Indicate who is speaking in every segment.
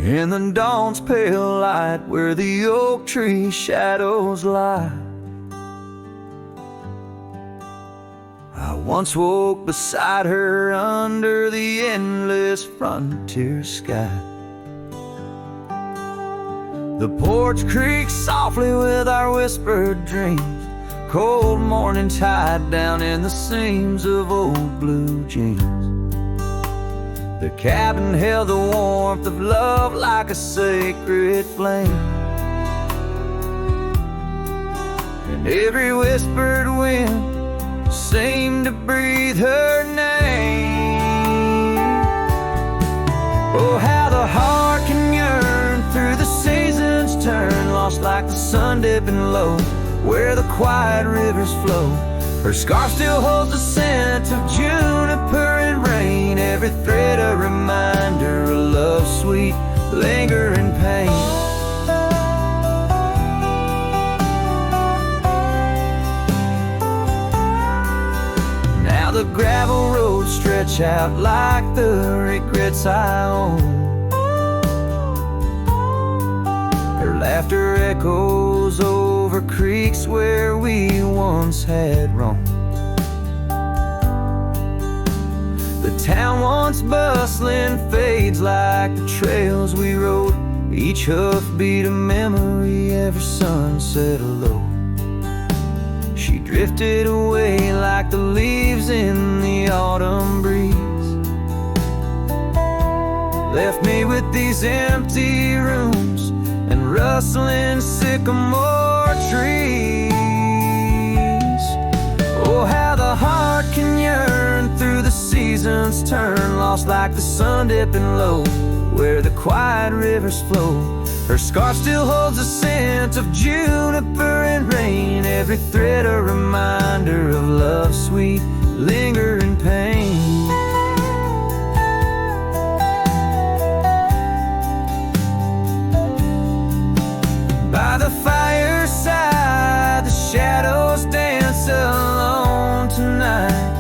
Speaker 1: in the dawn's pale light, where the oak tree shadows lie. I once woke beside her under the endless frontier sky. The porch creaks softly with our whispered dreams, cold morning tide down in the seams of old blue jeans. The cabin held the warmth of love like a sacred flame, and every whispered wind seemed to breathe her name. Oh, how the heart can yearn through the seasons turn, lost like the sun dipping low where the quiet rivers flow. Her scarf still holds the scent of juniper and rain, every thread a reminder of love's sweet lingering pain. Now the gravel roads stretch out like the regrets I own. Her laughter echoes over creeks where we once had roamed. The town once bustling fades like the trails we rode, each hoofbeat a memory, every sunset a low. She drifted away like the leaves in the autumn breeze, left me with these empty rooms and rustling sycamore trees. Oh, how the heart can yearn through the seasons turn, lost like the sun dipping low where the quiet rivers flow. Her scarf still holds the scent of juniper and rain, every thread a reminder of love's sweet lingering pain. By the fireside, the shadows dance alone tonight.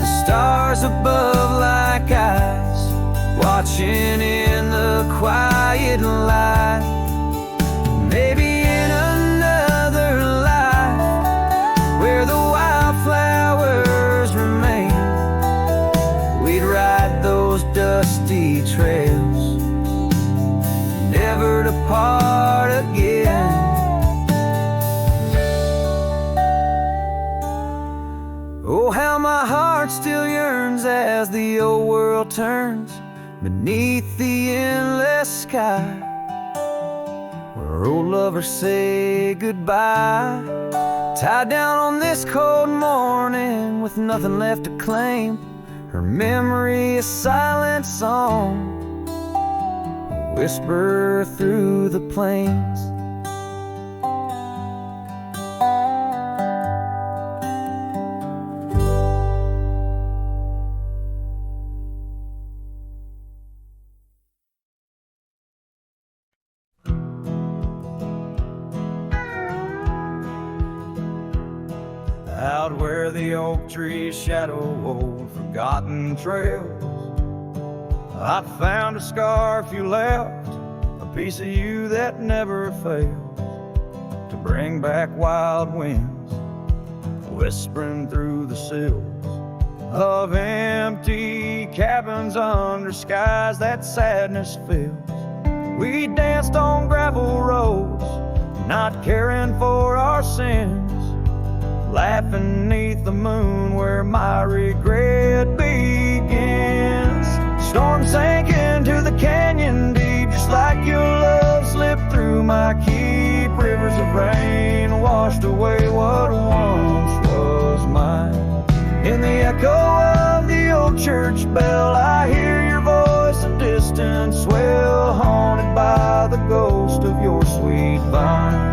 Speaker 1: The stars above like eyes, watching in the quiet light. Maybe in another life, where the wildflowers remain, we'd ride those dusty trails, never to part again. Oh, how my heart still yearns as the old world turns beneath the endless sky, where old lovers say goodbye, tied down on this cold morning with nothing left to claim. Her memory a silent song, whisper through the plains. Out where the oak trees shadow old forgotten trails, I found a scarf you left, a piece of you that never fails to bring back wild winds, whispering through the sills of empty cabins under skies that sadness fills. We danced on gravel roads, not caring for our sins, laughing neath the moon where my regret begins. Storm sank into the canyon deep, just like your love slipped through my keep. Rivers of rain washed away what once was mine. In the echo of the old church bell, I hear your voice, a distant swell, haunted by the ghost of your sweet vine.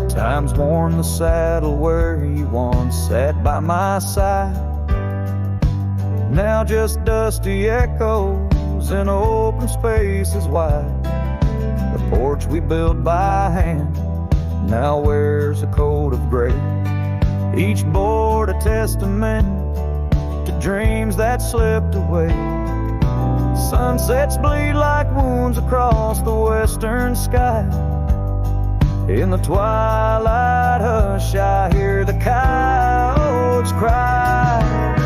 Speaker 1: Time's worn the saddle where you once sat by my side, now just dusty echoes in open spaces wide. The porch we built by hand now wears a coat of gray, each board a testament to dreams that slipped away. Sunsets bleed like wounds across the western sky. In the twilight hush, I hear the coyotes cry.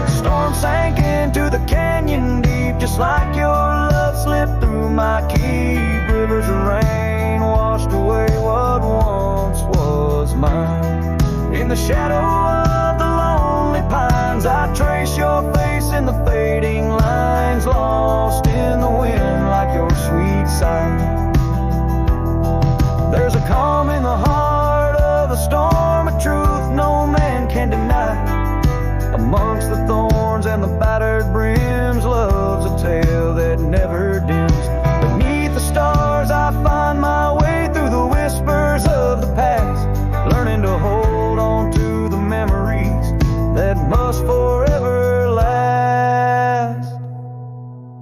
Speaker 1: Storm sank into the canyon deep, just like your love slipped through my keep. Rivers of rain washed away what once was mine. In the shadow of the lonely pines, I trace your face in the fading lines, lost in the wind like your sweet sigh. There's a calm in the heart of the storm, a truth no man can deny. Amongst the thorns and the battered brims, love's a tale that never dims. Beneath the stars I find my way through the whispers of the past, learning to hold on to the memories that must forever last.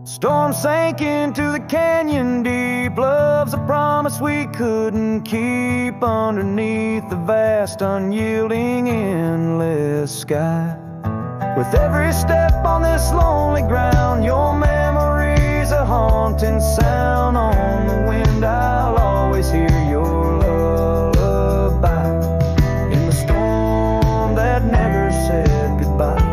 Speaker 1: Storm sank into the canyon deep, love's a promise we couldn't keep, underneath the vast, unyielding, endless sky. With every step on this lonely ground, your memory's a haunting sound. On the wind I'll always hear your lullaby, in the storm that never said goodbye.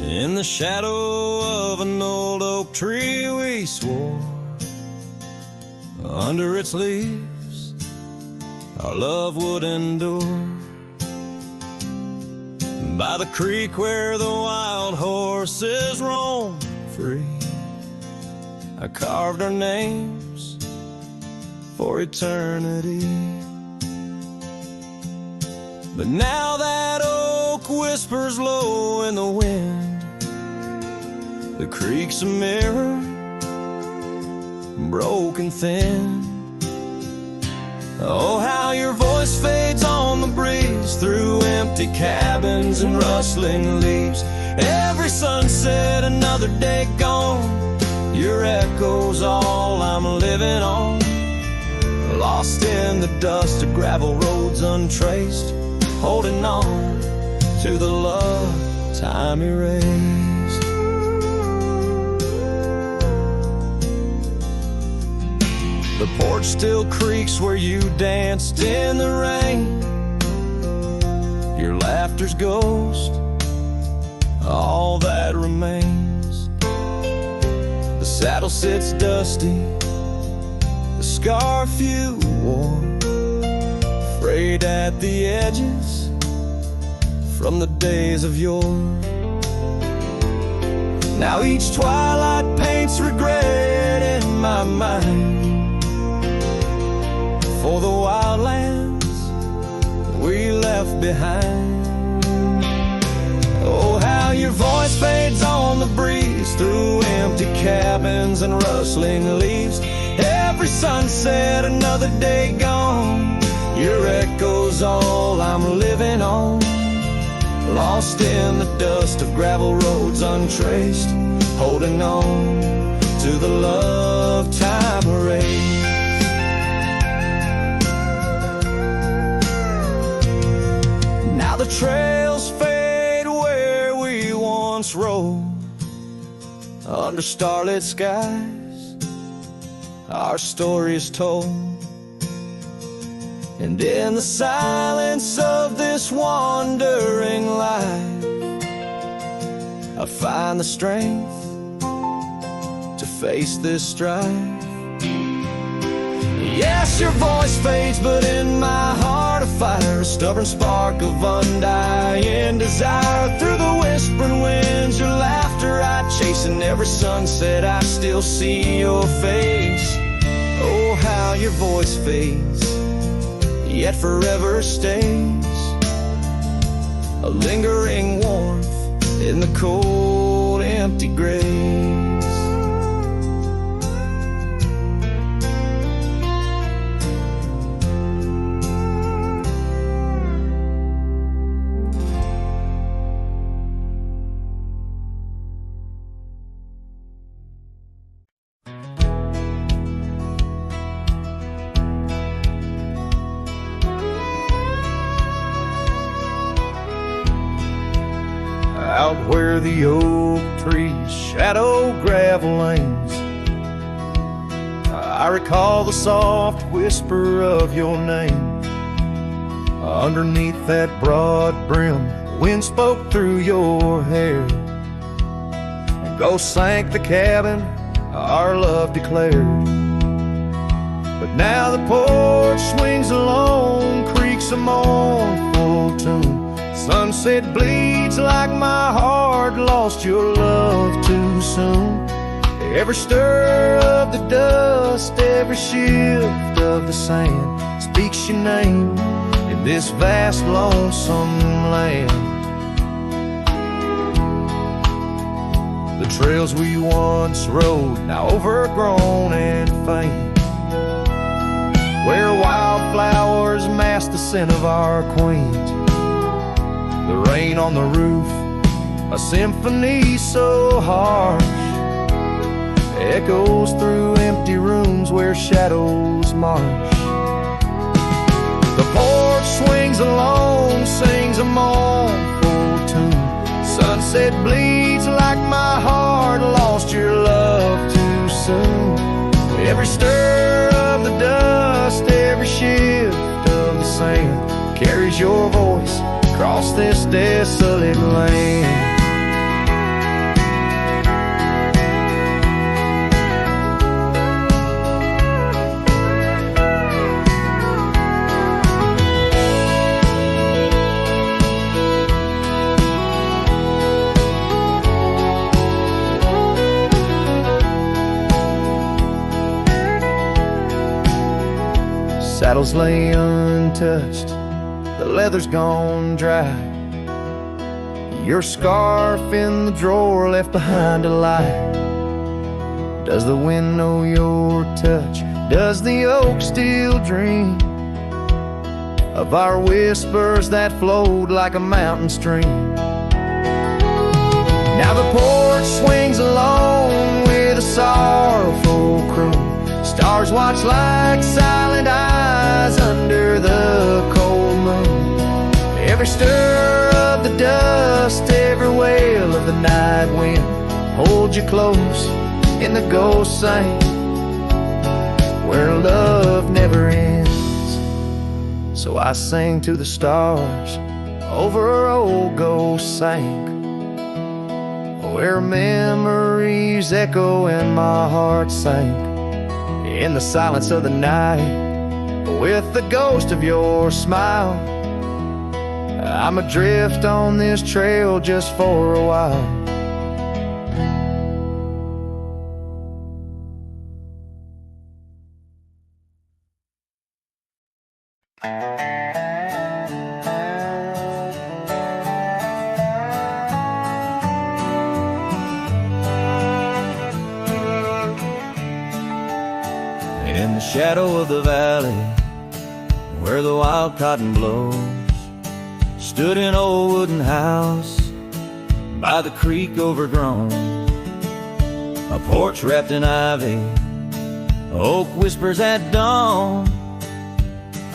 Speaker 1: In the shadow of an old oak tree we swore, under its leaves our love would endure. By the creek where the wild horses roam free, I carved our names for eternity. But now that oak whispers low in the wind, the creek's a mirror, broken thin. Oh, how your voice fades on the breeze, through empty cabins and rustling leaves. Every sunset, another day gone, your echo's all I'm living on. Lost in the dust of gravel roads untraced, holding on to the love time erased. The porch still creaks where you danced in the rain. Your laughter's ghost, all that remains. The saddle sits dusty, the scarf you wore, frayed at the edges from the days of yore. Now each twilight paints regret in my mind for the wild lands we left behind. Oh, how your voice fades on the breeze, through empty cabins and rustling leaves. Every sunset, another day gone, your echo's all I'm living on. Lost in the dust of gravel roads untraced, holding on to the love time erased. Now the trails fade where we once rode, under starlit skies our story is told. And in the silence of this wandering life, I find the strength to face this strife. Yes, your voice fades, but in my heart a fire, a stubborn spark of undying desire. Through the whispering winds, your laughter I chase, and every sunset I still see your face. Oh, how your voice fades, yet forever stays, a lingering warmth in the cold, empty graves. out where the oak trees shadow gravel lanes. I recall the soft whisper of your name. Underneath that broad brim, the wind spoke through your hair. Ghosts sank the cabin, our love declared. But now the porch swings alone, creaks a mournful tune. Sunset bleeds like my heart lost your love too soon. Every stir of the dust, every shift of the sand speaks your name in this vast lonesome land. The trails we once rode, now overgrown and faint, where wildflowers mask the scent of our quaint. The rain on the roof, a symphony so harsh, echoes through empty rooms where shadows march. The porch swings alone, sings a mournful tune. Sunset bleeds like my heart lost your love too soon. Every stir of the dust, every shift of the sand carries your voice across this desolate land. Saddles lay untouched, the leather's gone dry. Your scarf in the drawer left behind a light. Does the wind know your touch? Does the oak still dream of our whispers that flowed like a mountain stream? Now the porch swings alone with a sorrowful croon. Stars watch like silent eyes under the cold moon. Every stir of the dust, every wail of the night wind hold you close in the ghost sank, where love never ends. So I sing to the stars over old ghost sank, where memories echo and my heart sank. In the silence of the night, with the ghost of your smile, I'm adrift on this trail just for a while. In the shadow of the valley, where the wild cotton blows, stood an old wooden house by the creek overgrown. A porch wrapped in ivy, oak whispers at dawn.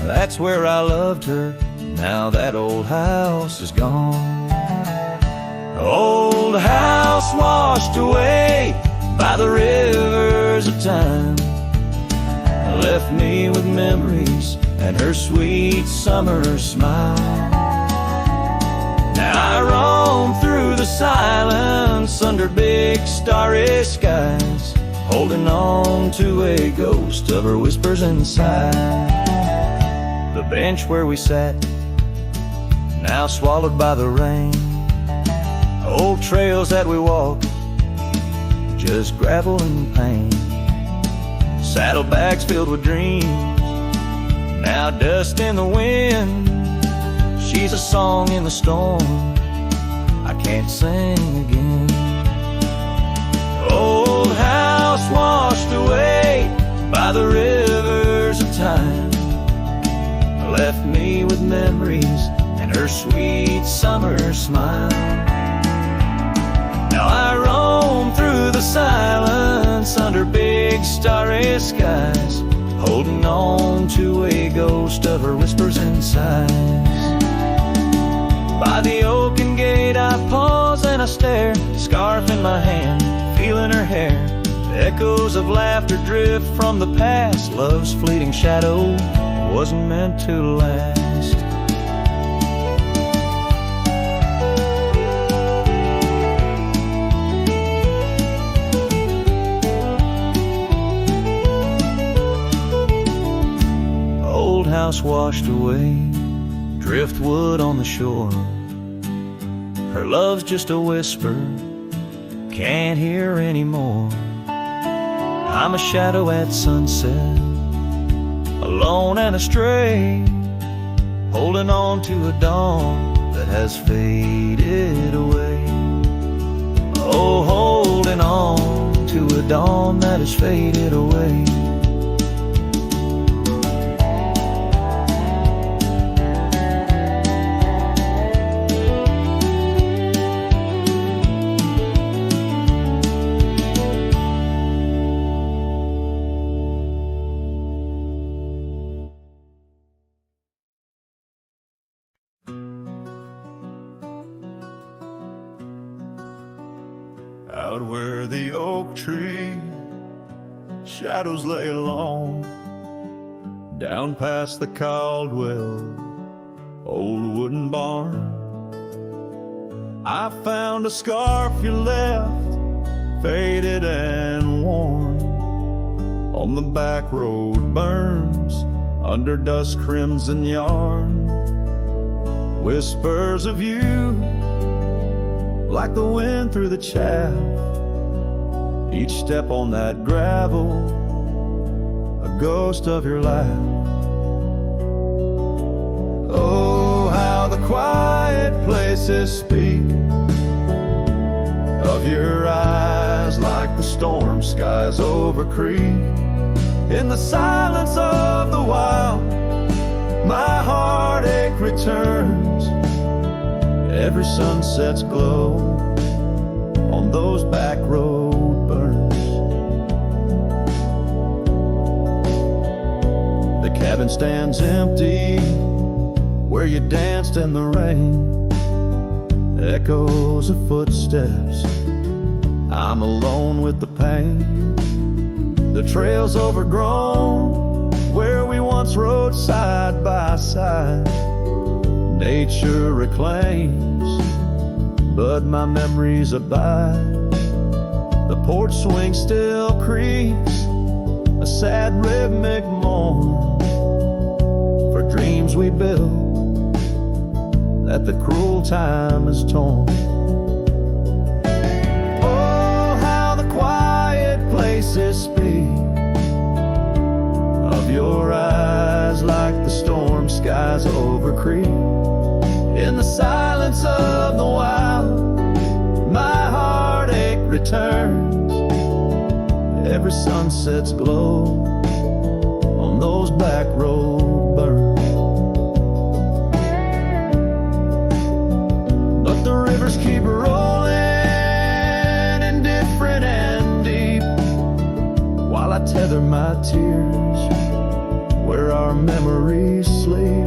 Speaker 1: That's where I loved her, now that old house is gone. Old house washed away by the rivers of time, left me with memories and her sweet summer smile. Now I roam through the silence under big starry skies, holding on to a ghost of her whispers inside. The bench where we sat, now swallowed by the rain. Old trails that we walked, just gravel and pain. Saddlebags filled with dreams, now dust in the wind. She's a song in the storm, I can't sing again. Old house washed away by the rivers of time, left me with memories and her sweet summer smile. Now I roam through the silence under big starry skies, holding on to a ghost of her whispers and sighs. By the oaken gate I pause and I stare, scarf in my hand, feeling her hair. Echoes of laughter drift from the past. Love's fleeting shadow wasn't meant to last. Old house washed away, driftwood on the shore. Her love's just a whisper, can't hear anymore. I'm a shadow at sunset, alone and astray, holding on to a dawn that has faded away. Oh, holding on to a dawn that has faded away. Out where the oak tree shadows lay alone, down past the Caldwell old wooden barn, I found a scarf you left, faded and worn. On the back road burns, under dust crimson yarn, whispers of you like the wind through the chaff. Each step on that gravel, a ghost of your laugh. Oh, how the quiet places speak of your eyes, like the storm skies over creek. In the silence of the wild, my heartache returns. Every sunset's glow on those back road burns. The cabin stands empty where you danced in the rain. Echoes of footsteps, I'm alone with the pain. The trail's overgrown where we once rode side by side. Nature reclaims, but my memories abide. The porch swing still creaks, a sad rhythmic mourn for dreams we built that the cruel time has torn. Oh, how the quiet places speak of your eyes, like the storm skies over creek. In the silence of the wild, my heartache returns. Every sunset's glow on those back road burns. But the rivers keep rolling, indifferent and deep, while I tether my tears where our memories sleep.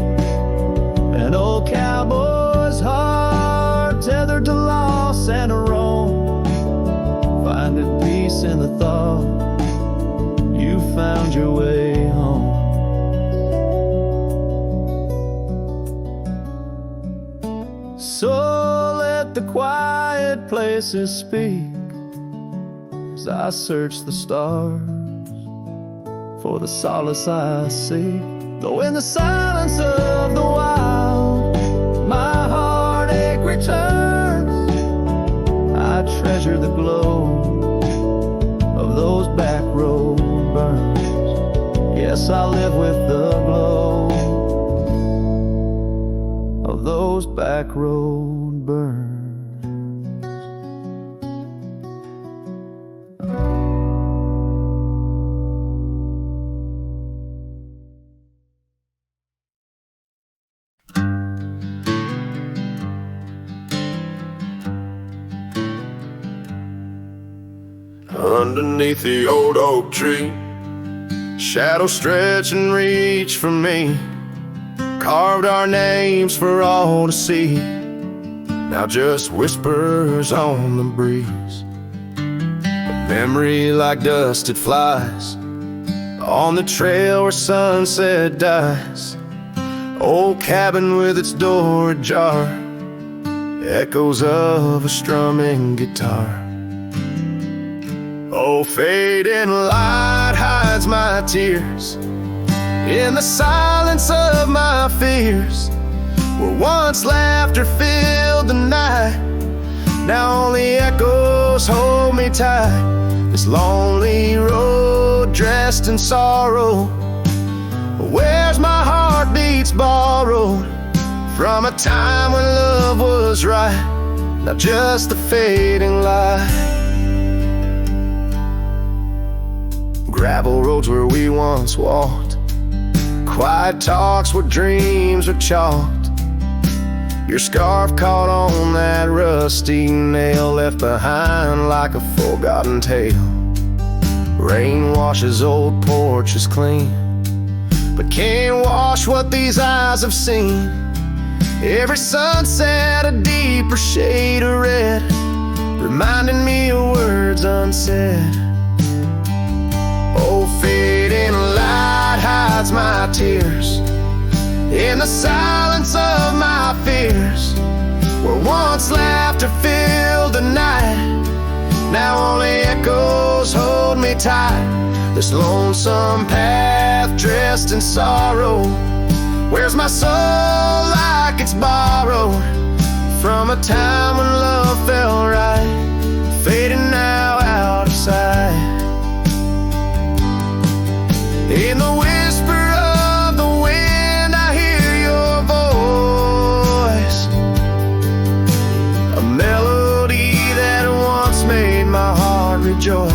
Speaker 1: An old cowboy's heart tethered to loss and a roam, finding peace in the thought you found your way home. So let the quiet places speak as I search the stars for the solace I seek. Though in the silence of the wild, my heartache returns, I treasure the glow of those back road burns. Yes, I live with the glow of those back road burns.
Speaker 2: Underneath the old oak tree, shadows stretch and reach for me. Carved our names for all to see. now just whispers on the breeze. A memory like dust, it flies on the trail where sunset dies. Old cabin with its door ajar, echoes of a strumming guitar. Oh, fading light hides my tears in the silence of my fears. Where once laughter filled the night, now only echoes hold me tight. This lonely road dressed in sorrow, where's my heartbeats borrowed from a time when love was right, not just the fading light. Gravel roads where we once walked, quiet talks where dreams were chalked. Your scarf caught on that rusty nail, left behind like a forgotten tale. Rain washes old porches clean, but can't wash what these eyes have seen. Every sunset a deeper shade of red, reminding me of words unsaid. Oh, fading light hides my tears in the silence of my fears. Where once laughter filled the night, now only echoes hold me tight. This lonesome path dressed in sorrow, where's my soul like it's borrowed from a time when love felt right, fading now out of sight. In the whisper of the wind I hear your voice, a melody that once made my heart rejoice.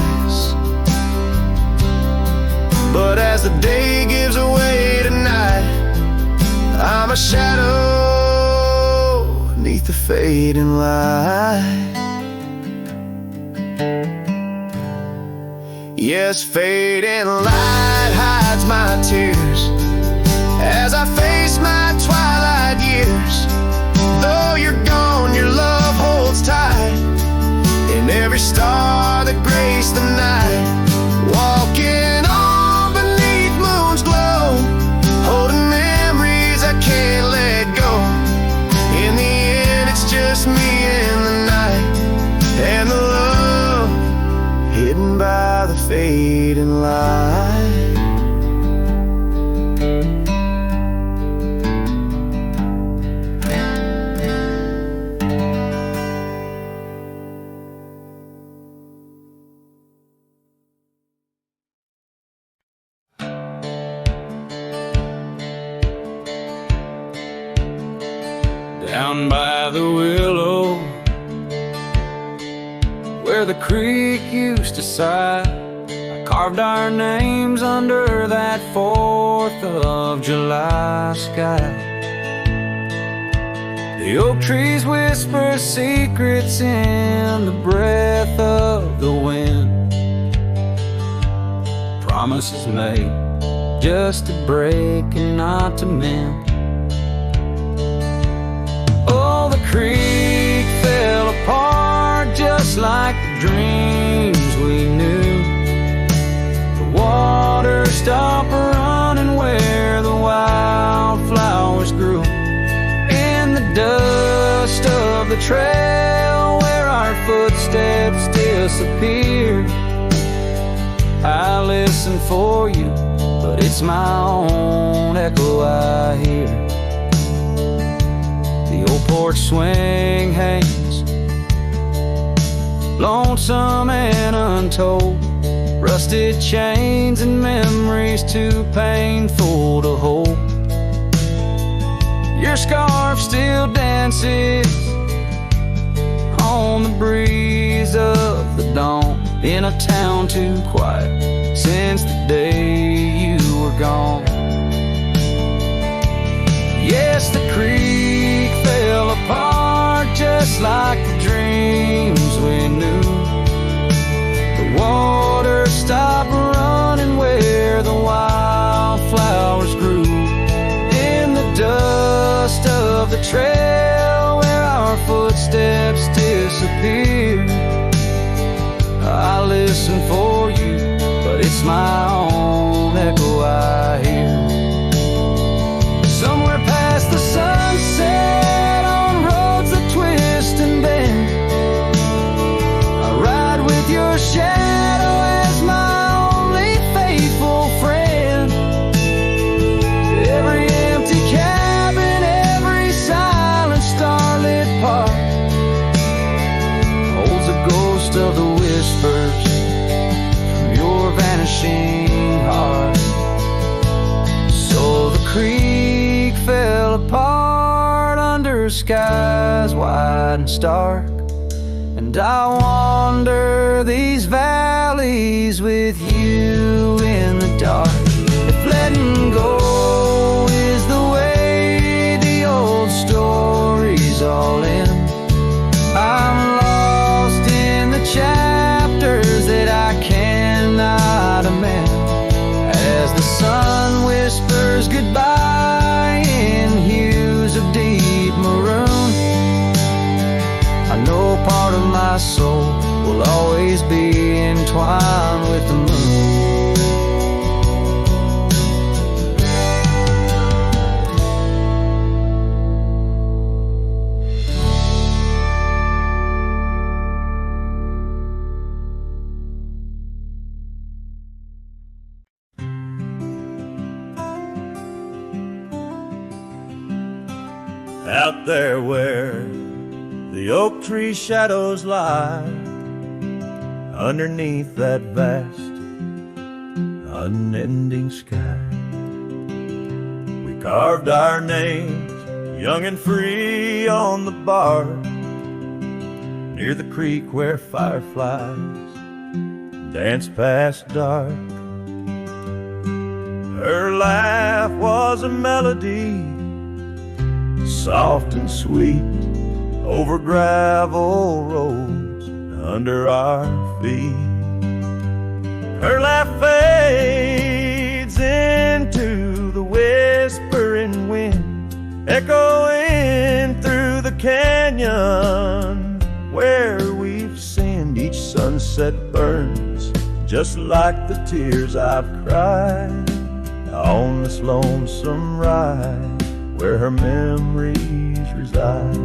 Speaker 2: But as the day gives away tonight, I'm a shadow beneath the fading light. Yes, fading light hides my tears as I face my twilight years. Though you're gone, your love holds tight in every star that graced the night. Walking on beneath moon's glow, holding memories I can't let go. In the end, it's just me and the night, and the love hidden by the fading light.
Speaker 1: Down by the willow, where the creek used to sigh, I carved our names under that 4th of July sky. The oak trees whisper secrets in the breath of the wind, promises made just to break and not to mend. Oh, the creek fell apart just like the dreams we knew. The water stopped running where the wildflowers grew. In the dust of the trail where our footsteps disappeared, I listen for you, but it's my own echo I hear. The old porch swing hangs, lonesome and untold, rusted chains and memories too painful to hold. Your scarf still dances on the breeze of the dawn, in a town too quiet since the day you were gone. Yes, the creek fell apart just like the dreams we knew. The water stopped running where the wildflowers grew. In the dust of the trail where our our footsteps disappear. I listen for you, but it's my own echo I hear. Somewhere past the sunset, on roads that twist and bend, I ride with your shadow as my only faithful friend. Every empty cabin, every silent starlit park holds a ghost of the whispers from your vanishing heart. So the creek fell apart under skies wide and stark, and I wander these valleys with you in the dark. If letting go is the way the old stories all end, I'm lost in the chapters that I cannot amend. As the sun whispers goodbye in hues of deep maroon, I know part of my soul will always be entwined with the moon.
Speaker 3: Out there where the oak tree shadows lie, underneath that vast, unending sky, we carved our names, young and free, on the bark, near the creek where fireflies dance past dark. Her laugh was a melody, soft and sweet, over gravel roads under our feet. Her laugh fades into the whispering wind, echoing through the canyon where we've sinned. Each sunset burns just like the tears I've cried on this lonesome ride where her memories reside.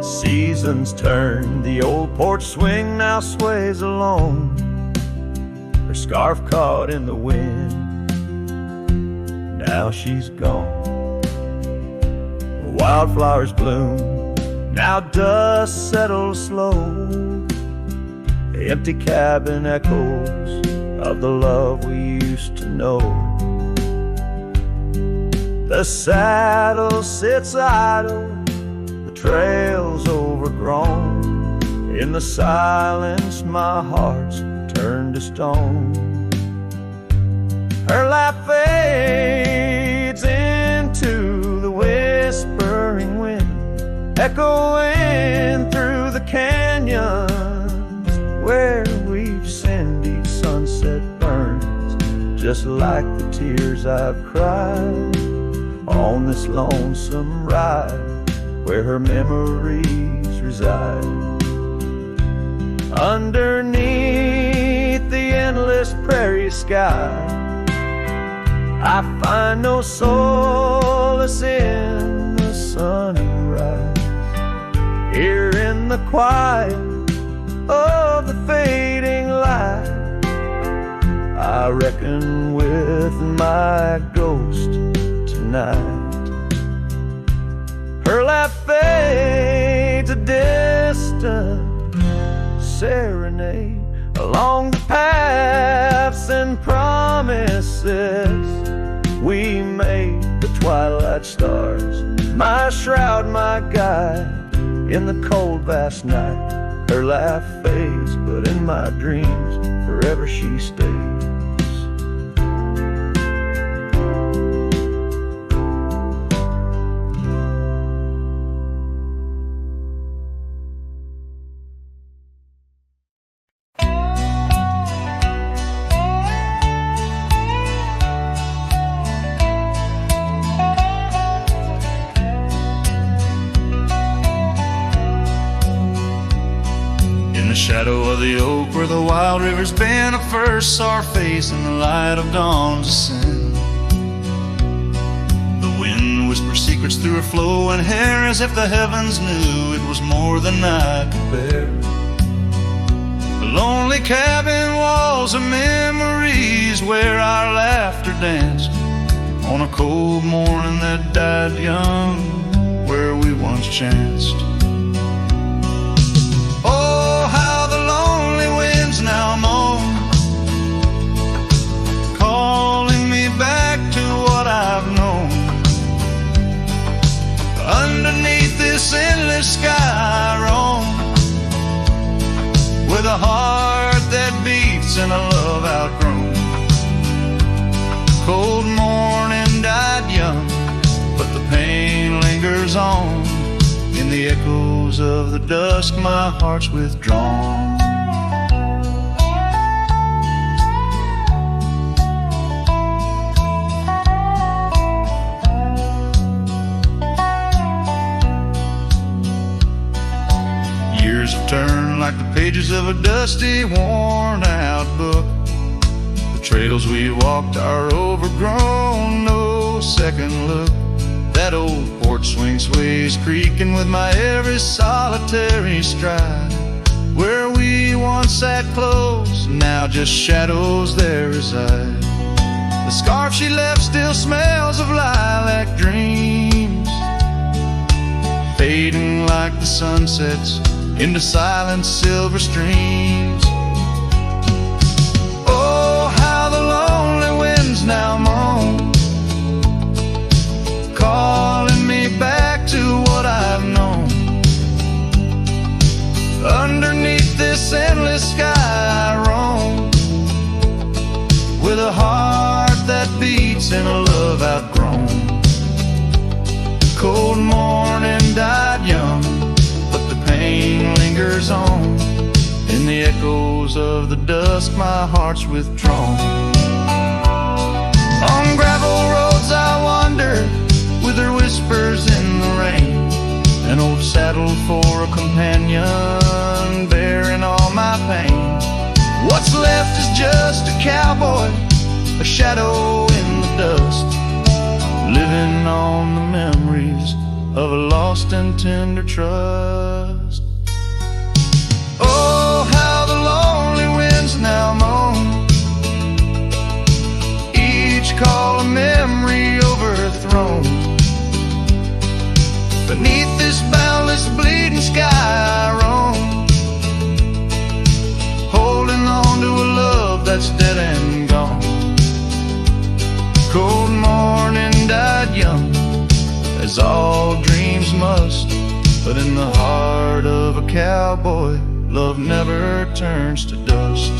Speaker 3: Seasons turn, the old porch swing now sways alone, her scarf caught in the wind, now she's gone. Wildflowers bloom, now dust settles slow, the empty cabin echoes of the love we used to know. The saddle sits idle, the trail's overgrown, in the silence my heart's turned to stone. Her laugh fades into the whispering wind, echoing through the canyons where we've sinned. Each sunset burns just like the tears I've cried on this lonesome ride where her memories reside. Underneath the endless prairie sky, I find no solace in the sunrise. Here in the quiet of the fading light, I reckon with my ghost tonight. Her laugh fades, a distant serenade along the paths and promises we made. The twilight stars, my shroud, my guide in the cold vast night. Her laugh fades, but in my dreams forever she stays.
Speaker 4: Wild rivers bend a first sour face in the light of dawn's ascent. The wind whispers secrets through her flowing hair, as if the heavens knew it was more than I could bear. The lonely cabin walls of memories where our laughter danced on a cold morning that died young, where we once chanced. Oh, how the lonely winds now moan, calling me back to what I've known. Underneath this endless sky I roam, with a heart that beats and a love outgrown. Cold morning died young, but the pain lingers on. In the echoes of the dusk my heart's withdrawn. Years have turned like the pages of a dusty, worn-out book. The trails we walked are overgrown, no second look. That old porch swing sways creaking with my every solitary stride. Where we once sat close, now just shadows there reside. The scarf she left still smells of lilac dreams, fading like the sunsets into silent silver streams. Oh, how the lonely winds now moan, calling me back to what I've known. Underneath this endless sky I roam, with a heart that beats and a love outgrown. Cold morning died young, but the pain lingers on. In the echoes of the dusk my heart's withdrawn. On gravel roads I wander, with her whispers in the rain. An old saddle for a companion, bearing all my pain. What's left is just a cowboy, a shadow in the dust, living on the memories of a lost and tender trust. Oh, how the lonely winds now moan, each call a memory overthrown. Beneath this boundless bleeding sky I roam, holding on to a love that's dead and gone. Cold morning died young, as all dreams must, but in the heart of a cowboy, love never turns to dust.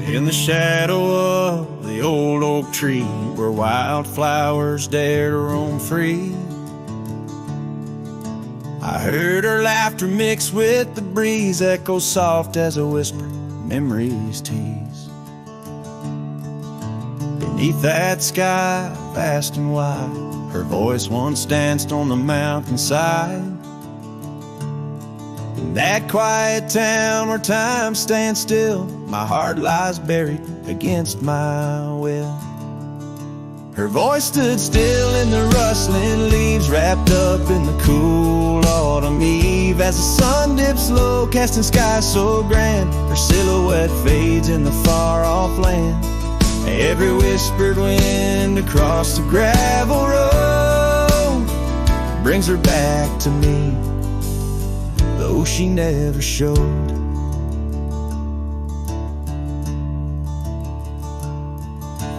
Speaker 1: In the shadow of the old oak tree, where wildflowers dare to roam free, I heard her laughter mix with the breeze, echo soft as a whisper, memories tease. Beneath that sky, vast and wide, her voice once danced on the mountainside. In that quiet town where time stands still, my heart lies buried against my will. Her voice stood still in the rustling leaves, wrapped up in the cool autumn eve. As the sun dips low, casting skies so grand, her silhouette fades in the far-off land. Every whispered wind across the gravel road brings her back to me, though she never showed.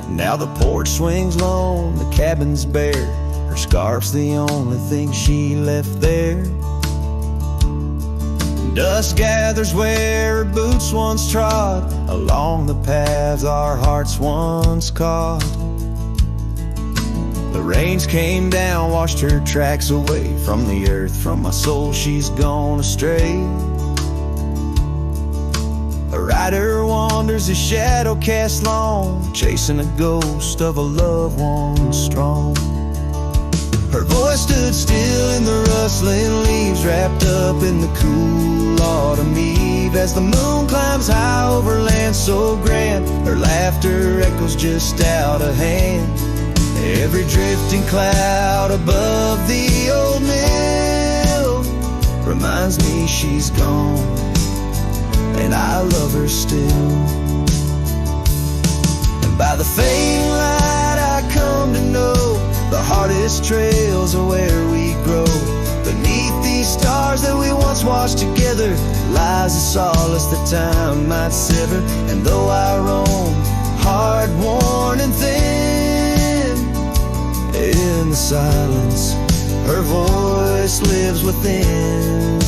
Speaker 1: Now the porch swings lone, the cabin's bare, her scarf's the only thing she left there. Dust gathers where her boots once trod, along the paths our hearts once caught. The rains came down, washed her tracks away from the earth. From my soul she's gone astray. A rider wanders, his shadow cast long, chasing a ghost of a loved one strong. Her voice stood still in the rustling leaves, wrapped up in the cool autumn eve. As the moon climbs high over land so grand, her laughter echoes just out of hand. Every drifting cloud above the old mill reminds me she's gone, and I love her still. And by the fading light I come to know the hardest trails are where we grow. Beneath these stars that we once watched together lies a solace that time might sever. And though I roam, hard, worn and thin, in the silence her voice lives within.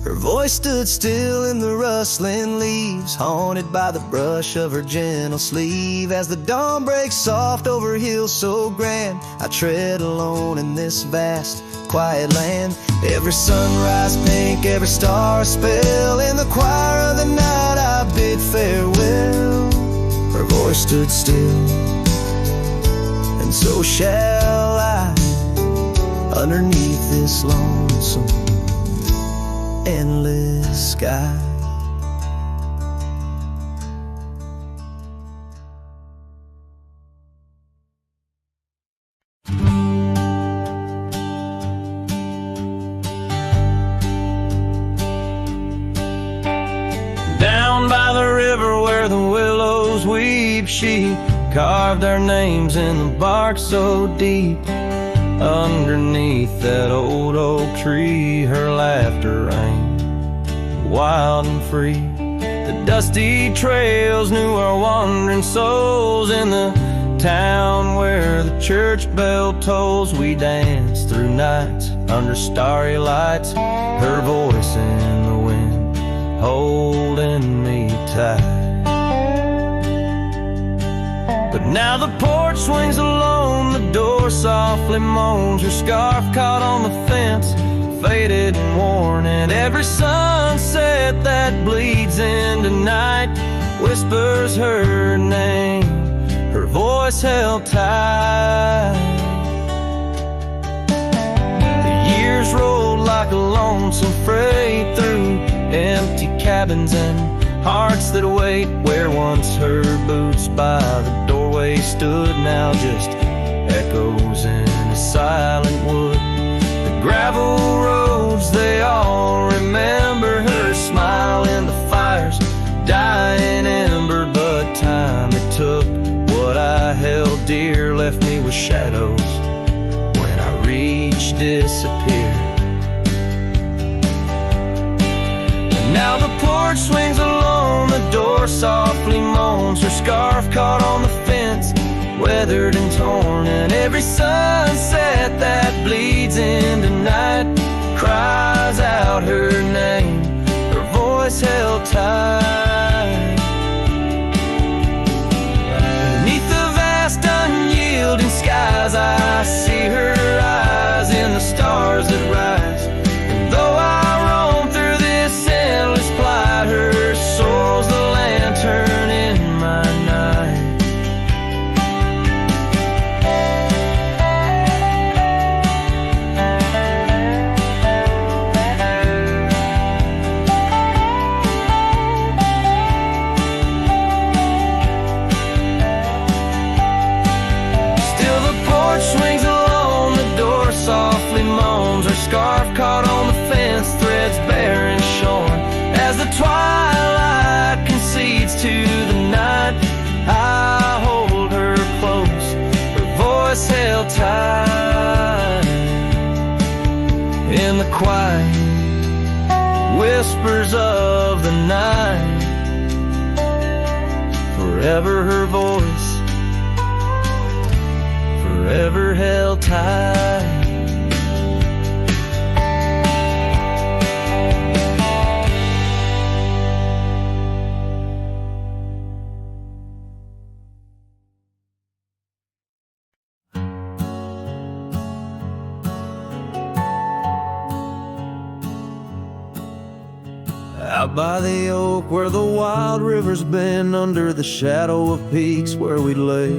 Speaker 1: Her voice stood still in the rustling leaves, haunted by the brush of her gentle sleeve. As the dawn breaks soft over hills so grand, I tread alone in this vast, quiet land. Every sunrise pink, every star a spell. In the choir of the night I bid farewell. Her voice stood still, and so shall I, underneath this lonesome endless sky.
Speaker 3: Down by the river where the willows weep, she carved our names in the bark so deep. Underneath that old oak tree, her laughter rang wild and free. The dusty trails knew our wandering souls. In the town where the church bell tolls, we danced through nights under starry lights. Her voice in the wind holding me tight. But now the porch swings alone, the door softly moans. Her scarf caught on the fence, faded and worn. And every sunset that bleeds into night whispers her name, her voice held tight. The years rolled like a lonesome freight through empty cabins and hearts that wait. Where once her boots by the doorway stood, now just echoes in a silent wood. The gravel roads, they all remember her smile in the fire's dying ember. But time it took, what I held dear left me with shadows when I reached disappear. Now the porch swings alone, the door softly moans. Her scarf caught on the fence, weathered and torn. And every sunset that bleeds into night cries out her name, her voice held tight. Beneath the vast unyielding skies, I see her eyes in the stars that rise. And though I roam through this endless plight, her soul's the lantern in my night. Still the porch swings alone, the door softly moans. Her scarf caught on the fence, threads bare and shorn. As the twilight concedes to the night, I hold her close, her voice held tight. In the quiet whispers of the night, forever her voice, forever held tight. Out by the oak where the wild river's been, under the shadow of peaks where we lay,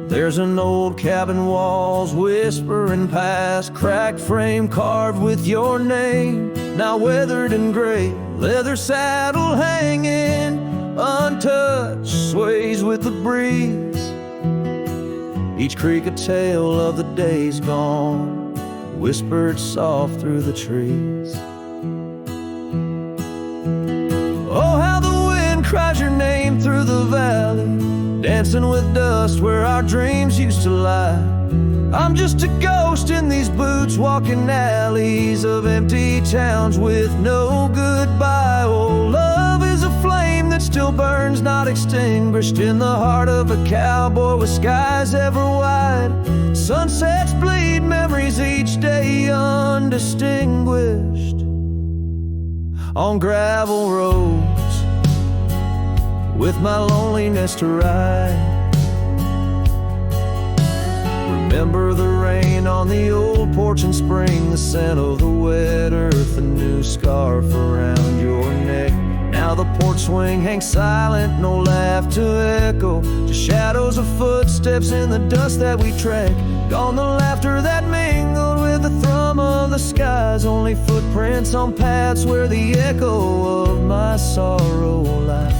Speaker 3: there's an old cabin walls whispering past, cracked frame carved with your name, now weathered and gray, leather saddle hanging untouched, sways with the breeze. Each creak a tale of the days gone, whispered soft through the trees. Oh, how the wind cries your name through the valley, dancing with dust where our dreams used to lie. I'm just a ghost in these boots, walking alleys of empty towns with no goodbye. Oh, love is a flame that still burns, not extinguished, in the heart of a cowboy with skies ever wide. Sunsets bleed memories each day undistinguished on gravel roads with my loneliness to ride. Remember the rain on the old porch in spring, the scent of the wet earth, a new scarf around your neck. Now the porch swing hangs silent, no laugh to echo, just shadows of footsteps in the dust that we tread. Gone the laughter that mingled with the thrum of the skies, only footprints on paths where the echo of my sorrow lies.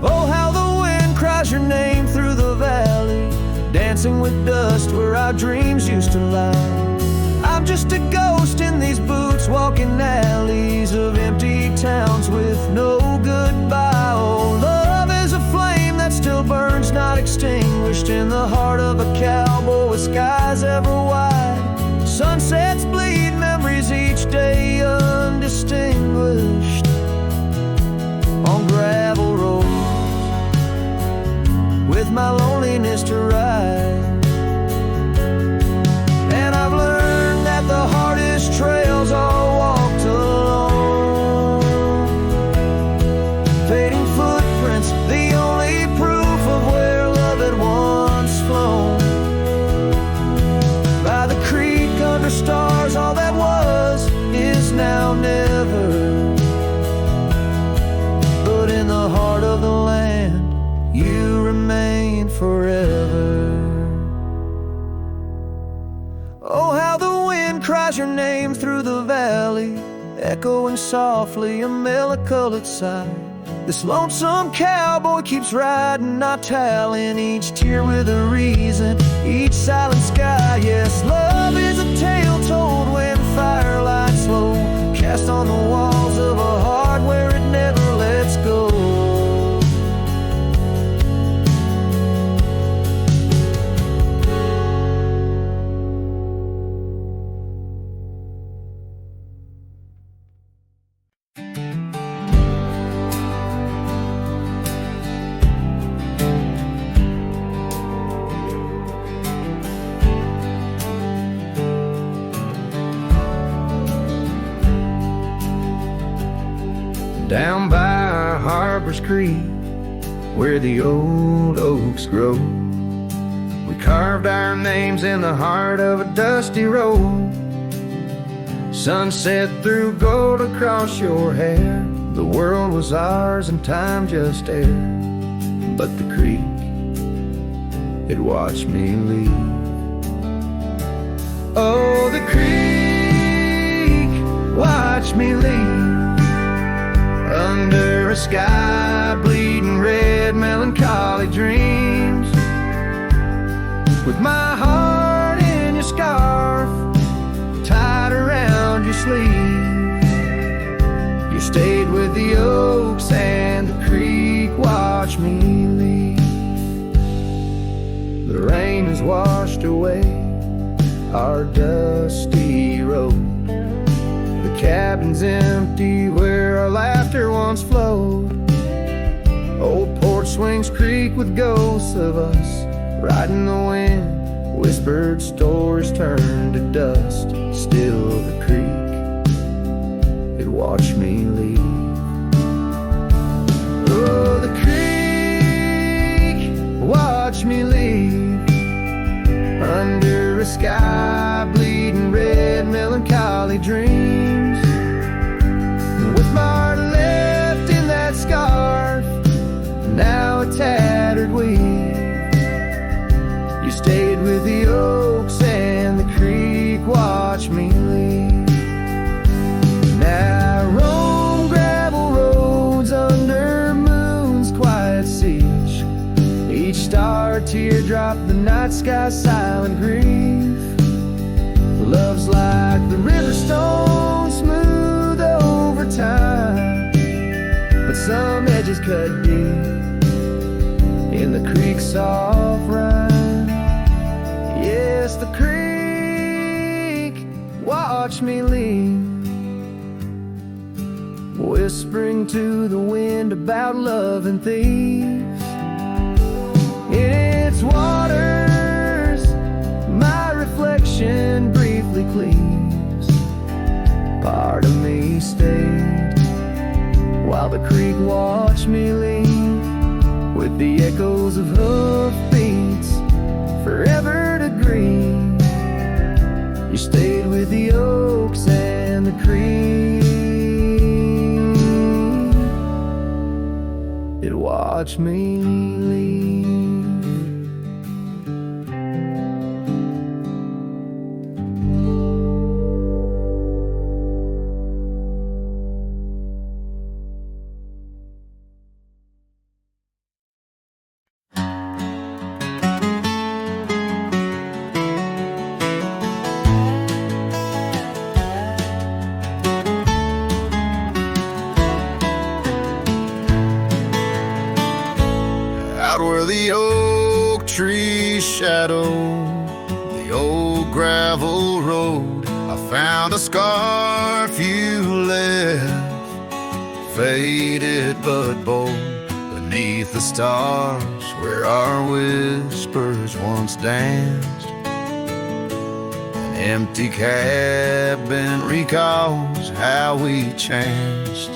Speaker 3: Oh, how the wind cries your name through the valley, dancing with dust where our dreams used to lie. I'm just a ghost in these boots, walking alleys of empty towns with no goodbye. Oh, love is a flame that still burns, not extinguished, in the heart of a cowboy with skies ever wide. Sunsets bleed memories each day undistinguished on gravel roads with my loneliness to ride. And I've learned that the hardest trails are walked alone, fading footprints, the only proof of where love had once flown. By the creek under stars, all that was is now never, but in the heart of the land you remain forever. Oh, how the wind cries your name through the valley, echoing softly a mellow-colored sigh. This lonesome cowboy keeps riding, not tallying each tear with a reason, each silent sky. Yes, love is a tale told when firelight slow cast on the walls of a heart where it never lets go.
Speaker 1: Down by Harbor's Creek, where the old oaks grow, we carved our names in the heart of a dusty road. Sunset threw gold across your hair, the world was ours and time just air. But the creek, it watched me leave. Oh, the creek watched me leave, under a sky bleeding red, melancholy dreams. With my heart in your scarf, tied around your sleeve, you stayed with the oaks and the creek watched me leave. The rain has washed away our dusty road, the cabin's empty where our laughter once flowed. Old porch swings creak with ghosts of us, riding the wind, whispered stories turned to dust. Still the creek, it watched me leave. Oh, the creek watched me leave, under a sky bleeding red, melancholy dreams.
Speaker 3: atop the night sky's silent grief. Love's like the river stone, smooth over time, but some edges cut deep in the creek's soft rhyme. Yes, the creek, watch me lean, whispering to the wind about love and thieves. In its waters, my reflection briefly cleaves. Part of me stayed while the creek watched me lean, with the echoes of hoofbeats forever to green. You stayed with the oaks and the creek. It watched me leave.
Speaker 2: Out where the oak trees shadow the old gravel road, I found a scarf you left, faded but bold, beneath the stars where our whispers once danced. An empty cabin recalls how we chanced.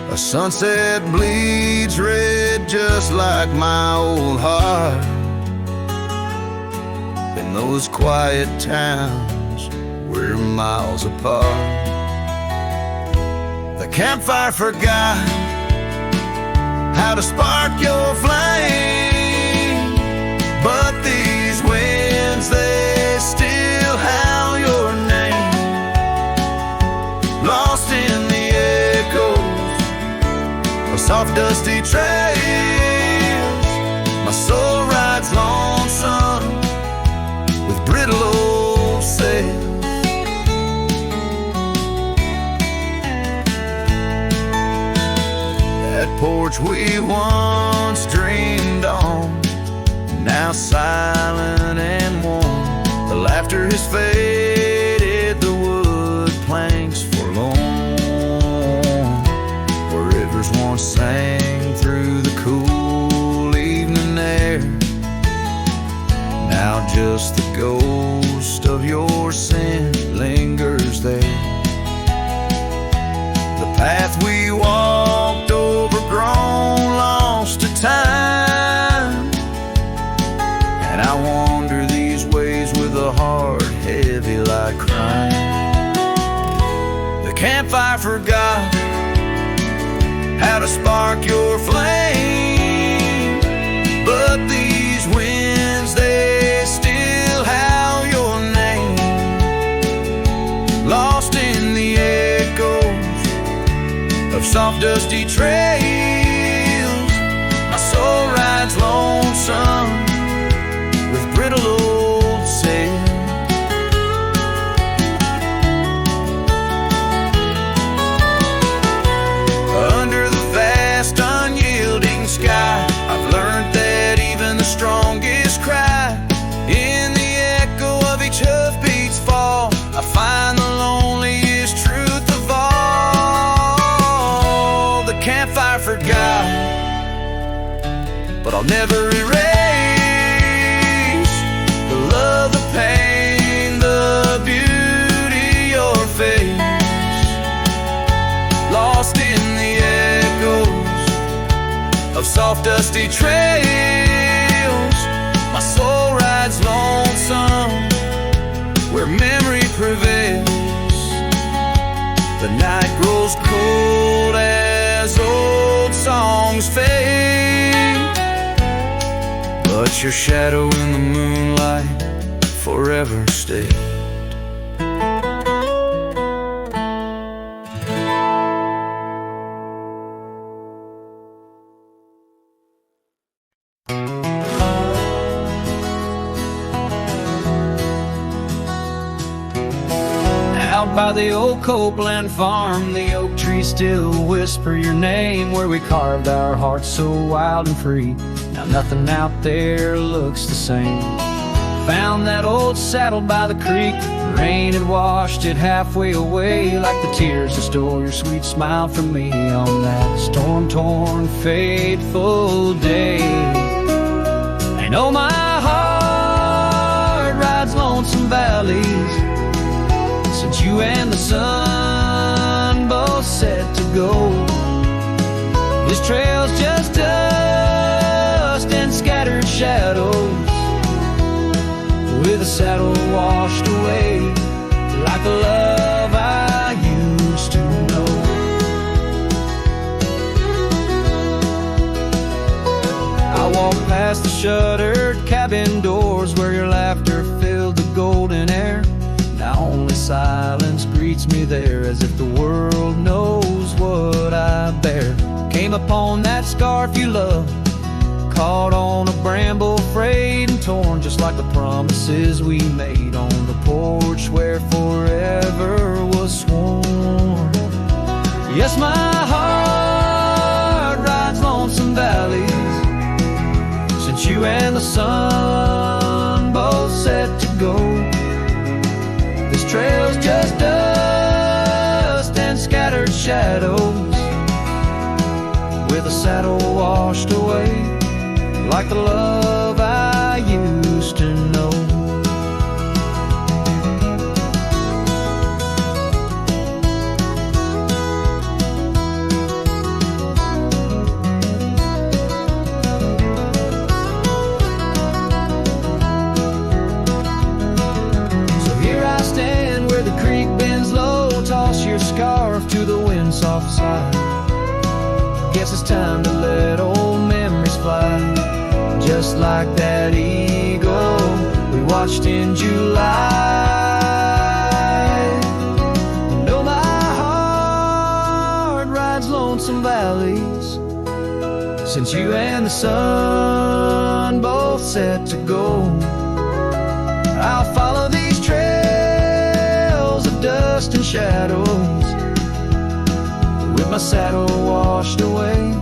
Speaker 2: A sunset bleeds red just like my old heart, in those quiet towns we're miles apart. The campfire forgot how to spark your flame, but these winds, they still howl your name. Lost in the echoes of soft dusty trails, my soul rides lonesome with brittle old sails. That porch we once dreamed on, now silent and warm. The laughter has faded, the wood planks forlorn. Once sang through the cool evening air, now just the ghost of your sin lingers there. The path we walked, overgrown, lost to time, and I wander these ways with a heart heavy like crime. The campfire forgot how to spark your flame, but these winds, they still howl your name. Lost in the echoes of soft dusty trails, my soul rides lonesome with brittle old sails. Unyielding sky, I've learned that even the strongest cry, in the echo of each hoofbeat's fall, I find the loneliest truth of all. The campfire forgot, but I'll never erase the love, the pain, the beauty, your face. Lost in the echoes of soft dusty trails, my soul rides lonesome where memory prevails. The night grows cold as old songs fade, but your shadow in the moonlight forever stays.
Speaker 1: Out by the old Copeland farm, the oak trees still whisper your name. Where we carved our hearts so wild and free, now nothing out there looks the same. Found that old saddle by the creek, the rain had washed it halfway away. Like the tears that stole your sweet smile from me on that storm-torn, fateful day. I know my heart rides lonesome valleys since you and the sun both set to go. This trail's just dust and scattered shadows, with a saddle washed away, like the love I used to know. I walked past the shuttered cabin doors where your laughter filled the golden air. Now only silence greets me there, as if the world knows what I bear. Came upon that scarf you love, caught on a bramble, frayed and torn, just like the promises we made on the porch where forever was sworn. Yes, my heart rides lonesome valleys since you and the sun both set to go. This trail's just dust and scattered shadows, with a saddle washed away, like the love I used to know. So here I stand where the creek bends low, toss your scarf to the wind's soft side. Guess it's time to let old memories fly, just like that eagle we watched in July. No, my heart rides lonesome valleys since you and the sun both set to go. I'll follow these trails of dust and shadows, with my saddle washed away,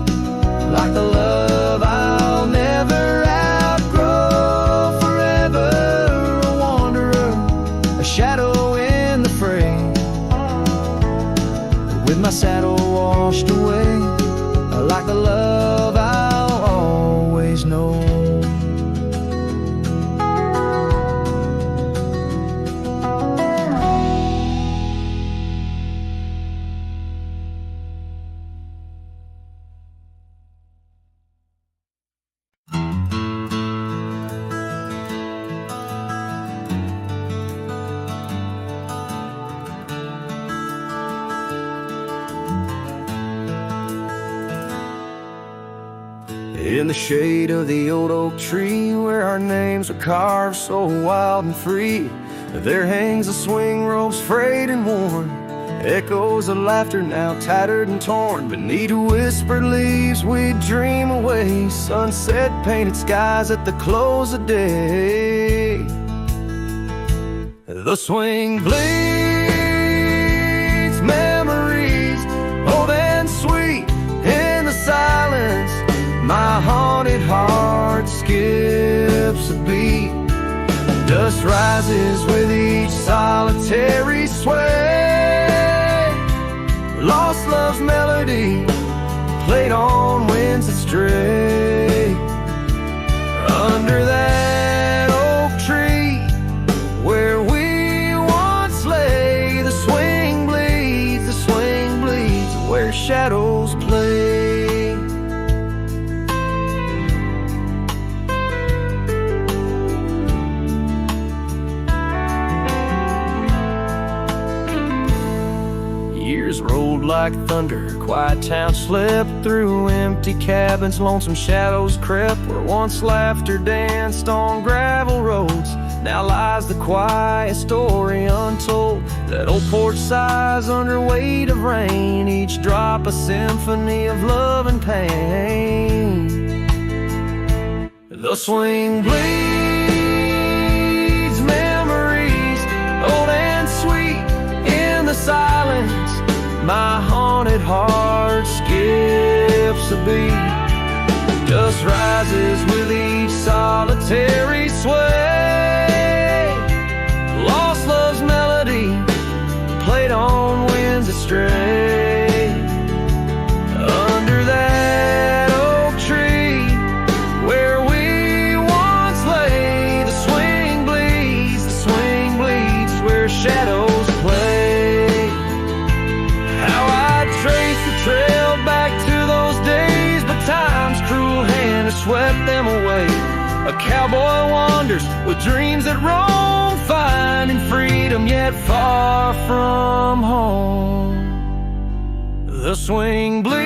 Speaker 1: like the love I'll never outgrow. Forever a wanderer, a shadow in the fray, with my saddle washed away, like the love I'll always know. In the shade of the old oak tree, where our names are carved so wild and free, there hangs a swing rope's frayed and worn, echoes of laughter now tattered and torn. Beneath whispered leaves we dream away, sunset painted skies at the close of day. The swing bleeds memories, old and sweet, in the silence. My haunted heart skips a beat. Dust rises with each solitary sway. Lost love's melody, played on winds that stray. Under that oak tree, where we once lay, the swing bleeds, where shadows play. Years rolled like thunder, quiet town slept through empty cabins, lonesome shadows crept where once laughter danced on gravel roads. Now lies the quiet story untold, that old porch sighs under weight of rain, each drop a symphony of love and pain. The swing bleeds memories, old and sweet, in
Speaker 3: my haunted heart skips a beat, just rises with each solitary sway. Lost love's melody, played on winds astray. Under that oak tree where we once lay, the swing bleeds where shadows play. How I trace the trail back to those days, but time's cruel hand has swept them away. A cowboy wanders with dreams that roam, finding freedom yet far from home. The swing bleeds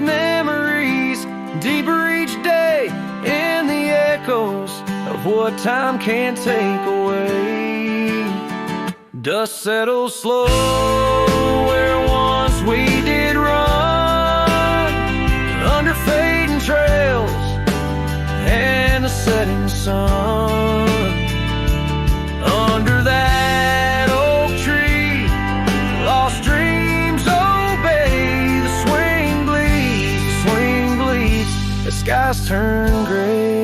Speaker 3: memories deeper each day in the echoes of what time can't take away. Dust settles slow where once we did run, under fading trails and the setting sun. Under that oak tree, lost dreams obey. The swing bleeds, the skies turn gray.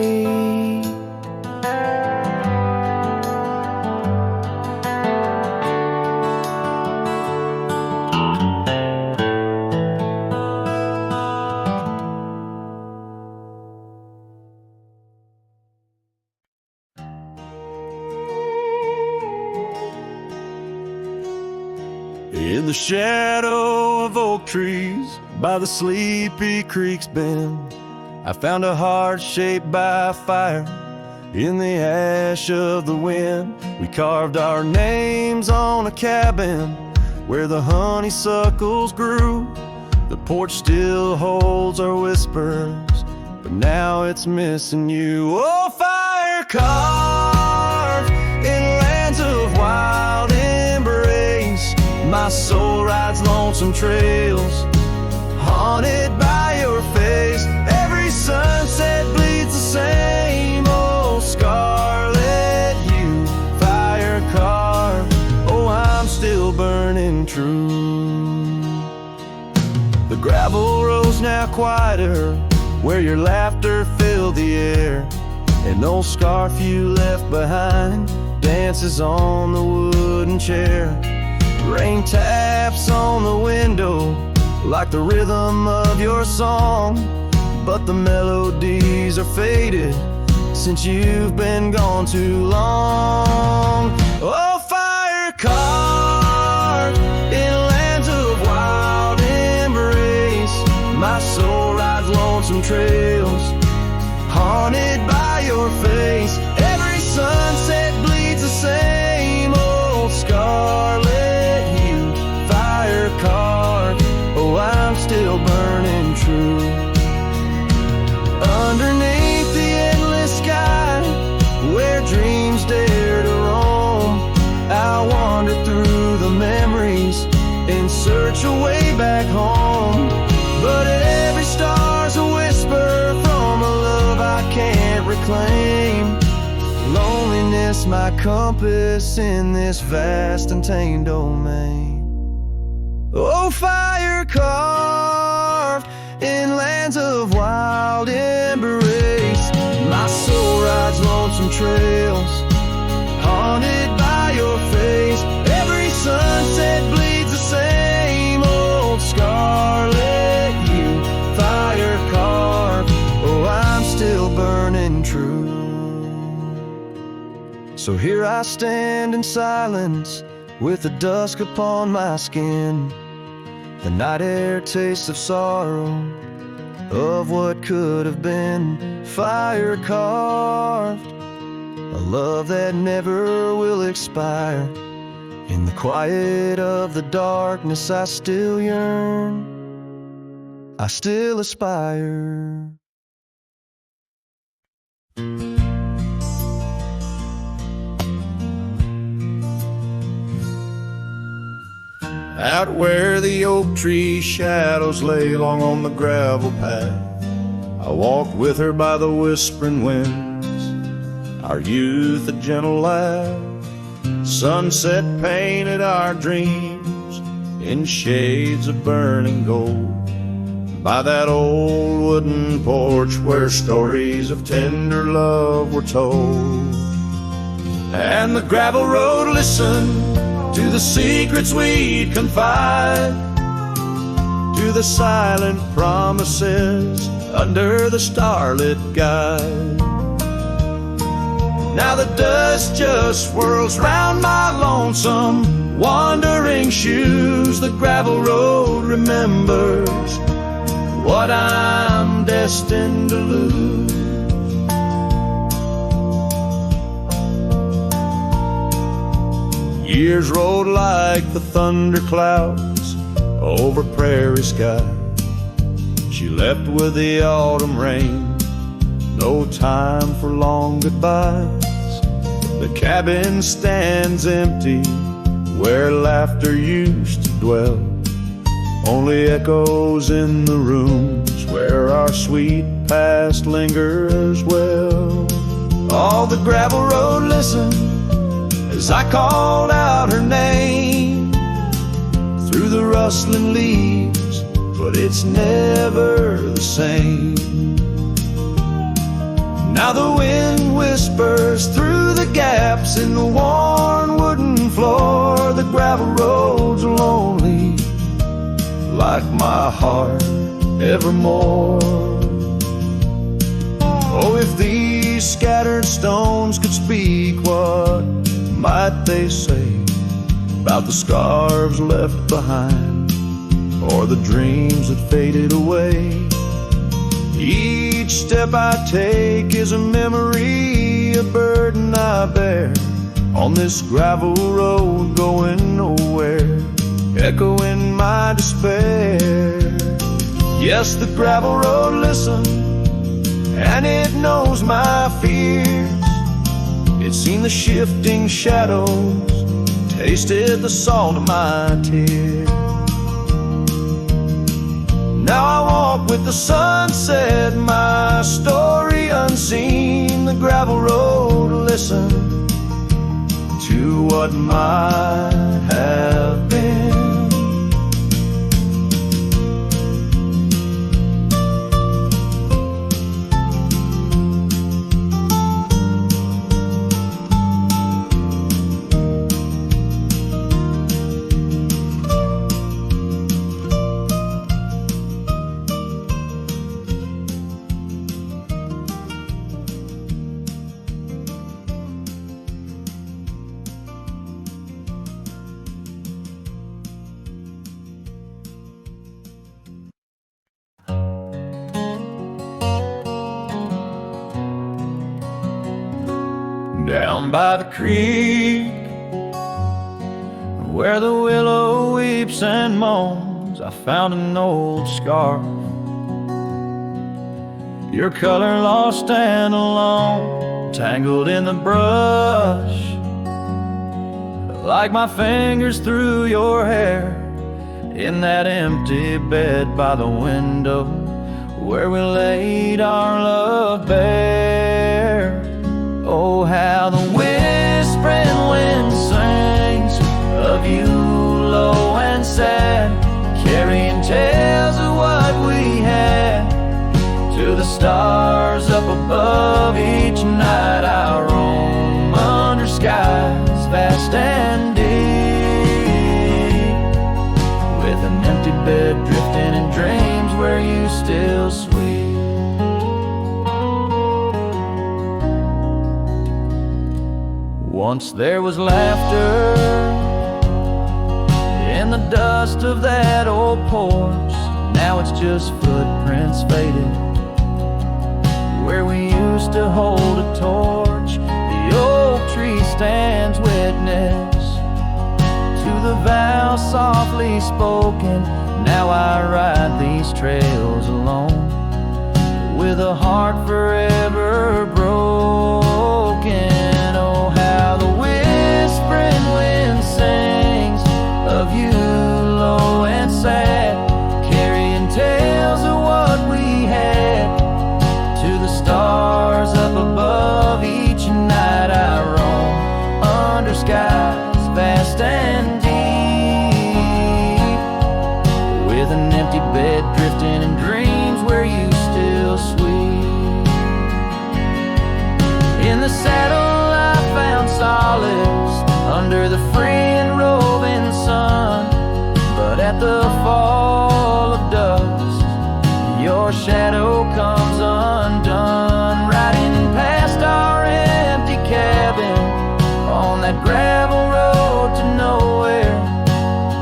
Speaker 1: In the shadow of oak trees by the sleepy creek's bend, I found a heart shaped by fire in the ash of the wind. We carved our names on a cabin where the honeysuckles grew. The porch still holds our whispers, but now it's missing you. Oh, fire carved in lands of wild embrace, my soul rides lonesome trails, haunted by your face. Every sunset bleeds the same old scarlet hue, fire carved. Oh, I'm still burning true. The gravel road's now quieter, where your laughter filled the air. An old scarf you left behind dances on the wooden chair. Rain taps on the window like the rhythm of your song, but the melodies are faded since you've been gone too long. Oh, fire carved in lands of wild embrace, my soul rides lonesome trails, haunted by your face. Every sunset bleeds the same old scarlet hue, fire carved. Oh, I'm still burning true. Underneath the endless sky, where dreams dare to roam, I'll wander through the memories in search of way back home. But every star's a whisper from a love I can't reclaim. Loneliness my compass in this vast and tame domain. Oh, fire carved in lands of wild embrace, my soul rides lonesome trails, haunted by your face. Every sunset bleeds the same old scarlet hue, fire carved. Oh, I'm still burning true. So here I stand in silence, with the dusk upon my skin. The night air tastes of sorrow, of what could have been. Fire carved, a love that never will expire. In the quiet of the darkness I still yearn, I still aspire.
Speaker 4: Out where the oak tree shadows lay long on the gravel path, I walked with her by the whispering winds, our youth a gentle laugh. Sunset painted our dreams
Speaker 1: in shades of burning gold, by that old wooden porch where stories of tender love were told. And the gravel road listened to the secrets we'd confide, to the silent promises under the starlit guide. Now the dust just swirls round my lonesome wandering shoes. The gravel road remembers what I'm destined to lose. Years rolled like the thunder clouds over prairie sky. She left with the autumn rain, no time for long goodbyes. The cabin stands empty where laughter used to dwell, only echoes in the rooms where our sweet past lingers well. All the gravel road listened as I called out her name through the rustling leaves, but it's never the same. Now the wind whispers through the gaps in the worn wooden floor. The gravel road's lonely, like my heart evermore. Oh, if these scattered stones could speak, what might they say about the scars left behind, or the dreams that faded away? Each step I take is a memory, a burden I bear on this gravel road going nowhere, echoing my despair. Yes, the gravel road listens, and it knows my fears. It's seen the shifting shadows, tasted the salt of my tears. Now I walk with the sunset, my story unseen. The gravel road listen to what might have been. Down by the creek, where the willow weeps and moans, I found an old scarf, your color lost and alone, tangled in the brush, like my fingers through your hair, in that empty bed by the window, where we laid our love bare. Oh, how the whispering wind sings of you low and sad, carrying tales of what we had to the stars up above. Each night I roam under skies vast and deep, with an empty bed drifting in dreams where you still sleep. Once there was laughter in the dust of that old porch. Now it's just footprints faded where we used to hold a torch. The oak tree stands witness to the vow softly spoken. Now I ride these trails alone with a heart forever broken. Oh, how the whispering wind sings of you low and sad, carrying tales of what we had to the stars up above. Each night I roam under skies vast and deep,
Speaker 3: the saddle I found solace under the free and roving sun. But at the fall of dusk, your shadow comes undone. Riding past our empty cabin on that gravel road to nowhere,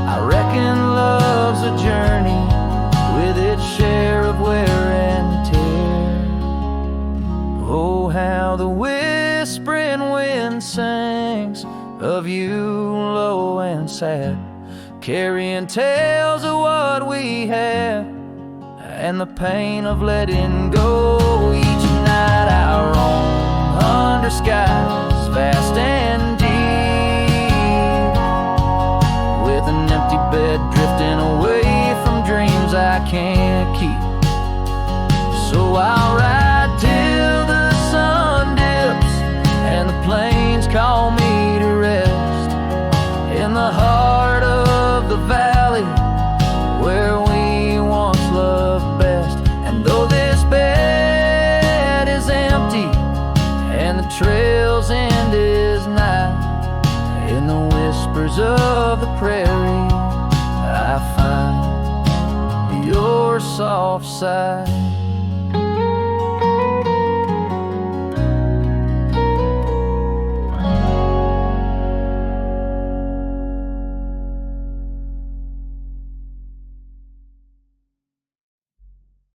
Speaker 3: I reckon love's a journey with its share of wear and tear. Oh, how the whispering wind sings of you low and sad, carrying tales of what we had and the pain of letting go. Each night I roam under skies vast and deep, with an empty bed drifting away from dreams I can't keep. So I'll ride till the sun dips and the plains call me to rest in the heart of the valley where we once loved best. And though this bed is empty and the trail's end is nigh, in the whispers of the prairie I find your soft side.